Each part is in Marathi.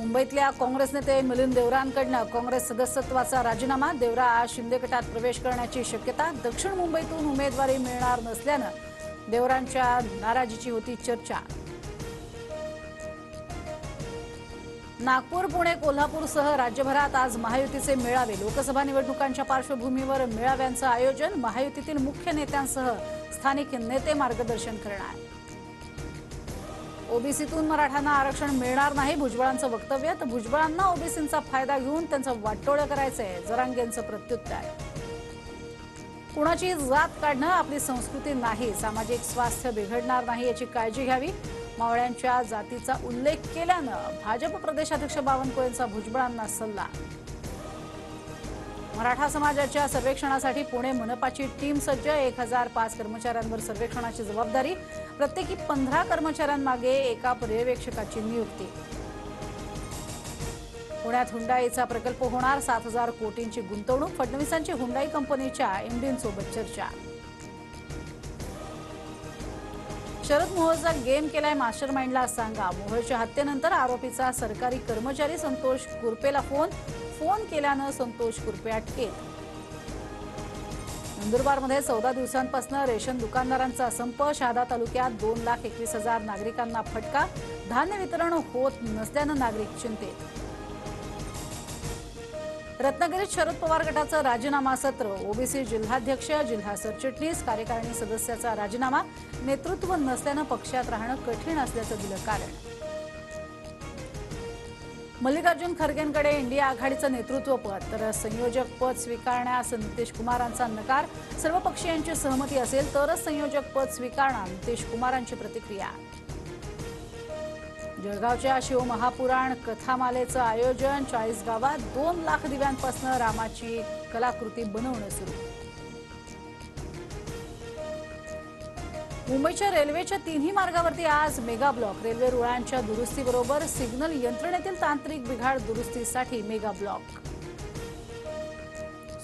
मुंबईतल्या काँग्रेस नेते मिलिंद देवरांकडून काँग्रेस सदस्यत्वाचा राजीनामा। देवरा आज शिंदे गटात प्रवेश करण्याची शक्यता। दक्षिण मुंबईतून उमेदवारी मिळणार नसल्यानं देवरांच्या नाराजीची होती चर्चा। नागपूर, पुणे, कोल्हापूरसह राज्यभरात आज महायुतीचे मेळावे। लोकसभा निवडणुकांच्या पार्श्वभूमीवर मेळाव्यांचं आयोजन। महायुतीतील मुख्य नेत्यांसह स्थानिक नेते मार्गदर्शन करणार। ओबीसीतून मराठ्यांना आरक्षण मिळणार नाही, भुजबळांचं वक्तव्य। तर भुजबळांना ओबीसींचा फायदा घेऊन त्यांचं वाटोळं करायचंय, जरांगेंचं प्रत्युत्तर। कुणाची जात काढणं आपली संस्कृती नाही, सामाजिक स्वास्थ्य बिघडणार नाही याची काळजी घ्यावी। मावळ्यांच्या जातीचा उल्लेख केल्यानं भाजप प्रदेशाध्यक्ष बावनकुळेंचा भुजबळांना सल्ला। मराठा समाजाच्या सर्वेक्षणासाठी पुणे मनपाची टीम सज्ज। 1005 कर्मचाऱ्यांवर सर्वेक्षणाची जबाबदारी। प्रत्येकी 15 कर्मचाऱ्यांमागे एका पर्यवेक्षकाची नियुक्ती। पुण्यात हुंडाईचा प्रकल्प होणार, 7000 कोटींची गुंतवणूक। फडणवीसांची हुंडाई कंपनीच्या एमडींसोबत चर्चा। शरद मोहोळचा गेम केलाय मास्टरमाइंडला सांगा। मोहोळच्या हत्येनंतर आरोपीचा सरकारी कर्मचारी संतोष कुरपेला फोन केल्यानं संतोष कुरपे अटकेत। नंदुरबारमध्ये 14 दिवसांपासून रेशन दुकानदारांचा संप। शहादा तालुक्यात 2,21,000 नागरिकांना फटका। धान्य वितरण होत नसल्यानं नागरिक चिंतेत। रत्नागिरीत शरद पवार गटाचं राजीनामा सत्र। ओबीसी जिल्हाध्यक्ष, जिल्हा सरचिटणीस, कार्यकारिणी सदस्याचा राजीनामा। नेतृत्व नसल्यानं पक्षात राहणं कठीण असल्याचं दिलं कारण। मल्लिकार्जुन खरगेंकडे इंडिया आघाडीचं नेतृत्वपद, तर संयोजक पद स्वीकारण्यास नितीश कुमारांचा नकार। सर्वपक्षीयांची सहमती असेल तरच संयोजक पद स्वीकारणार, नितीश कुमारांची प्रतिक्रिया। जळगावच्या शिवमहापुराण कथामालेचं आयोजन। 40 गावात 2 लाख दिव्यांपासून रामाची कलाकृती बनवणं सुरू। मुंबईच्या रेल्वेच्या 3ही मार्गावरती आज मेगा ब्लॉक। रेल्वे रुळांच्या दुरुस्तीबरोबर सिग्नल यंत्रणेतील तांत्रिक बिघाड दुरुस्तीसाठी मेगा ब्लॉक।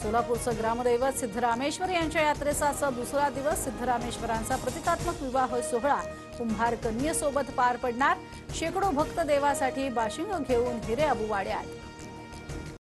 सोलापूरचं ग्रामदैवत सिद्धरामेश्वर यांच्या यात्रेचा आज दुसरा दिवस। सिद्धरामेश्वरांचा प्रतिकात्मक विवाह सोहळा कुंभार कन्येसोबत पार पडणार। शेकडो भक्त देवासाठी बाशिंग घेऊन हिरे अबुवाड्यात।